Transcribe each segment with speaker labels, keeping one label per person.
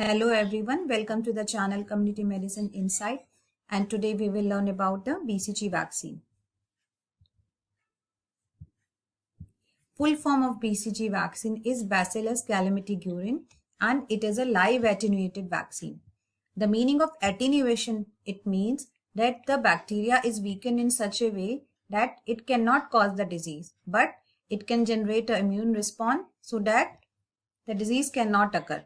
Speaker 1: Hello everyone, welcome to the channel Community Medicine Insight, and today we will learn about the BCG vaccine. Full form of BCG vaccine is Bacillus calmette-guerin and it is a live attenuated vaccine. The meaning of attenuation, it means that the bacteria is weakened in such a way that it cannot cause the disease, but it can generate an immune response so that the disease cannot occur.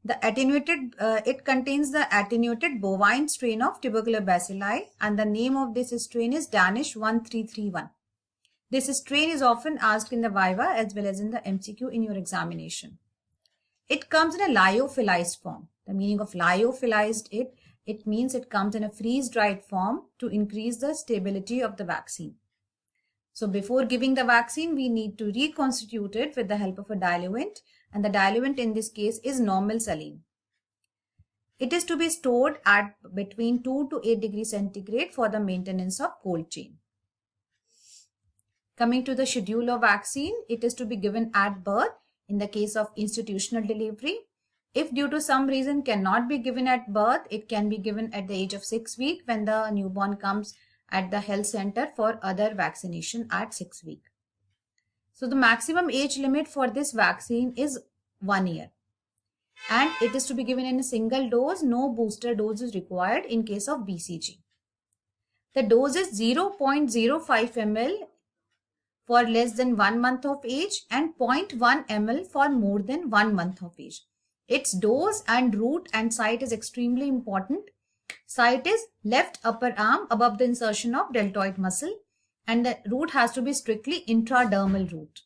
Speaker 1: It contains the attenuated bovine strain of tubercular bacilli, and the name of this strain is Danish 1331. This strain is often asked in the Viva as well as in the MCQ in your examination. It comes in a lyophilized form. The meaning of lyophilized, it means it comes in a freeze-dried form to increase the stability of the vaccine. So before giving the vaccine, we need to reconstitute it with the help of a diluent, and the diluent in this case is normal saline. It is to be stored at between 2 to 8 degrees centigrade for the maintenance of cold chain. Coming to the schedule of vaccine, it is to be given at birth in the case of institutional delivery. If due to some reason cannot be given at birth, it can be given at the age of 6 weeks when the newborn comes at the health center for other vaccination at 6 weeks. So the maximum age limit for this vaccine is 1 year. And it is to be given in a single dose. No booster dose is required in case of BCG. The dose is 0.05 ml for less than 1 month of age and 0.1 ml for more than 1 month of age. Its dose and route and site is extremely important. Site is left upper arm above the insertion of deltoid muscle, and the route has to be strictly intradermal route.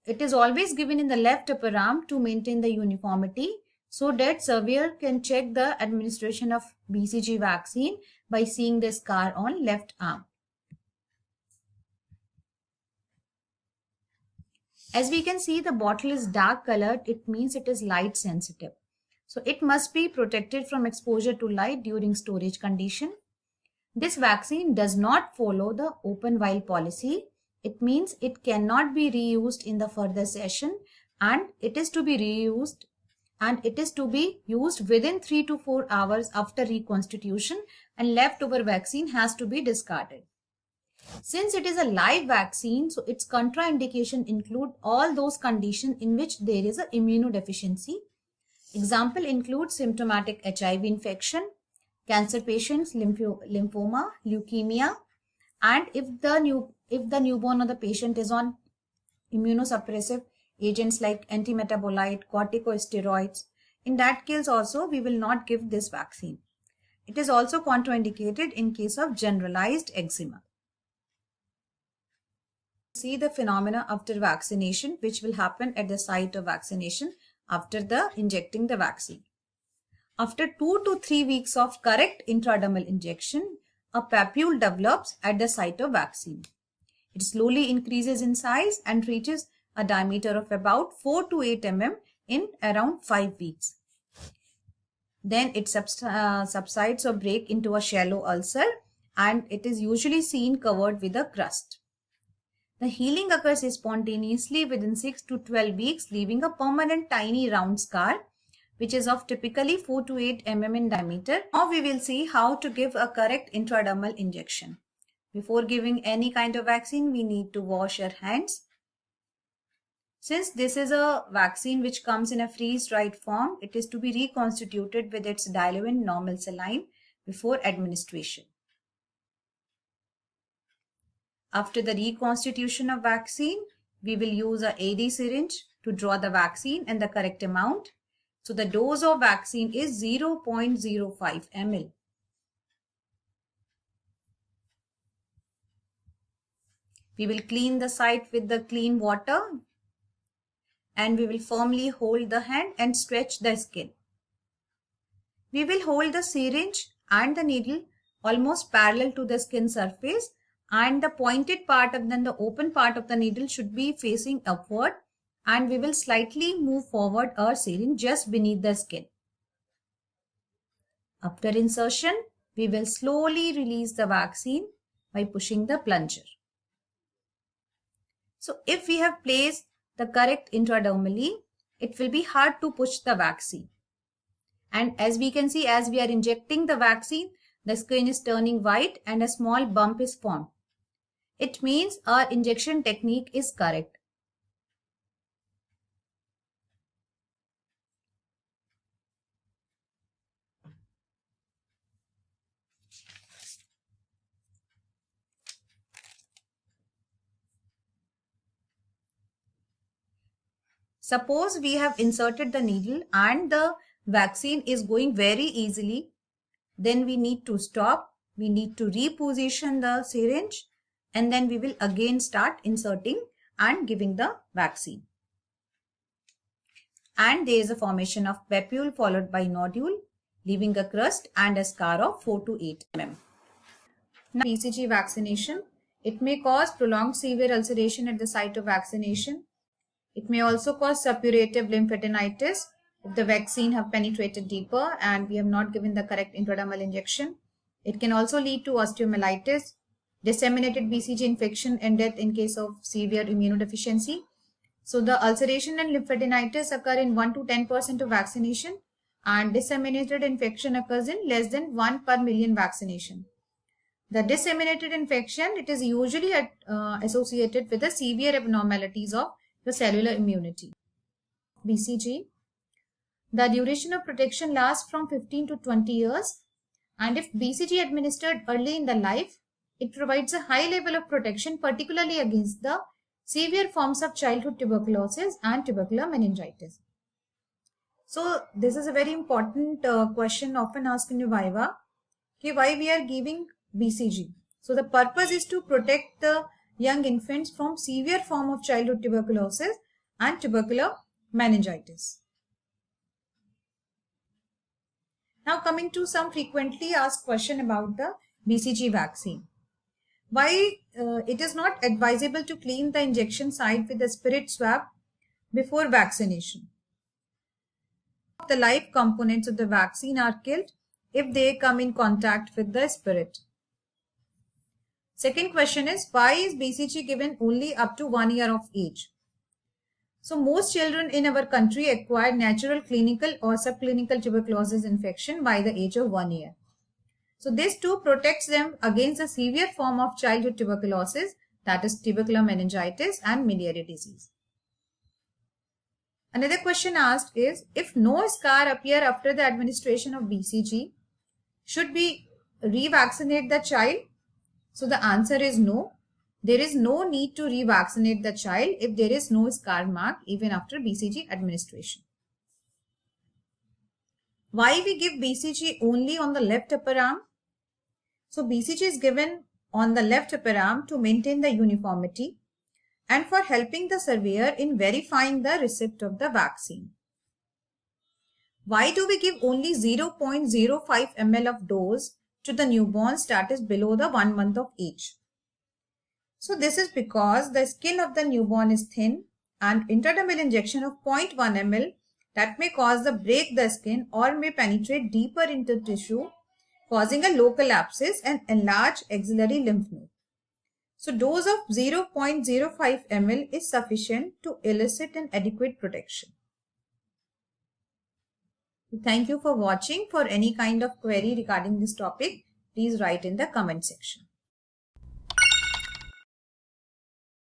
Speaker 1: It is always given in the left upper arm to maintain the uniformity so that surveyor can check the administration of BCG vaccine by seeing the scar on left arm. As we can see, the bottle is dark colored. It means it is light sensitive. So it must be protected from exposure to light during storage condition. This vaccine does not follow the open vial policy. It means it cannot be reused in the further session, and it is to be reused and it is to be used within 3 to 4 hours after reconstitution, and leftover vaccine has to be discarded. Since it is a live vaccine, so its contraindication include all those conditions in which there is an immunodeficiency. Example include symptomatic HIV infection, cancer patients, lymphoma, leukemia, and if the newborn or the patient is on immunosuppressive agents like antimetabolite, corticosteroids, in that case also we will not give this vaccine. It is also contraindicated in case of generalized eczema. See the phenomena after vaccination, which will happen at the site of vaccination after the injecting the vaccine. After 2 to 3 weeks of correct intradermal injection, a papule develops at the site of vaccine. It slowly increases in size and reaches a diameter of about 4 to 8 mm in around 5 weeks. Then it subsides or breaks into a shallow ulcer, and it is usually seen covered with a crust. The healing occurs spontaneously within 6 to 12 weeks, leaving a permanent tiny round scar, which is of typically 4 to 8 mm in diameter. Now we will see how to give a correct intradermal injection. Before giving any kind of vaccine, we need to wash our hands. Since this is a vaccine which comes in a freeze-dried form, it is to be reconstituted with its diluent normal saline before administration. After the reconstitution of vaccine, we will use an AD syringe to draw the vaccine and the correct amount. So the dose of vaccine is 0.05 ml. We will clean the site with the clean water, and we will firmly hold the hand and stretch the skin. We will hold the syringe and the needle almost parallel to the skin surface, and the pointed part and then the open part of the needle should be facing upward, and we will slightly move forward our syringe just beneath the skin. After insertion, we will slowly release the vaccine by pushing the plunger. So if we have placed the correct intradermally, it will be hard to push the vaccine. And as we can see, as we are injecting the vaccine, the skin is turning white and a small bump is formed. It means our injection technique is correct. Suppose we have inserted the needle and the vaccine is going very easily, then we need to stop. We need to reposition the syringe and then we will again start inserting and giving the vaccine. And there is a formation of papule followed by nodule, leaving a crust and a scar of 4 to 8 mm. Now, BCG vaccination. It may cause prolonged severe ulceration at the site of vaccination. It may also cause suppurative lymphadenitis if the vaccine have penetrated deeper and we have not given the correct intradermal injection. It can also lead to osteomyelitis, disseminated BCG infection and death in case of severe immunodeficiency. So the ulceration and lymphadenitis occur in 1 to 10% of vaccination and disseminated infection occurs in less than 1 per million vaccination. The disseminated infection, it is usually associated with the severe abnormalities of the cellular immunity. BCG. The duration of protection lasts from 15 to 20 years. And if BCG administered early in the life, it provides a high level of protection, particularly against the severe forms of childhood tuberculosis and tubercular meningitis. So this is a very important question often asked in Viva. Okay, why we are giving BCG? So the purpose is to protect the young infants from severe form of childhood tuberculosis and tubercular meningitis. Now coming to some frequently asked question about the BCG vaccine. Why it is not advisable to clean the injection site with a spirit swab before vaccination? The live components of the vaccine are killed if they come in contact with the spirit. Second question is, why is BCG given only up to 1 year of age? So most children in our country acquire natural clinical or subclinical tuberculosis infection by the age of 1 year. So this too protects them against a severe form of childhood tuberculosis, that is tubercular meningitis and miliary disease. Another question asked is, if no scar appear after the administration of BCG, should we revaccinate the child? So the answer is no. There is no need to revaccinate the child if there is no scar mark even after BCG administration. Why we give BCG only on the left upper arm? So BCG is given on the left upper arm to maintain the uniformity and for helping the surveyor in verifying the receipt of the vaccine. Why do we give only 0.05 ml of dose to the newborns that is below the 1 month of age? So this is because the skin of the newborn is thin and intradermal injection of 0.1 ml that may cause the break the skin or may penetrate deeper into tissue, causing a local abscess and enlarged axillary lymph node. So dose of 0.05 ml is sufficient to elicit an adequate protection. Thank you for watching. For any kind of query regarding this topic, please write in the comment section.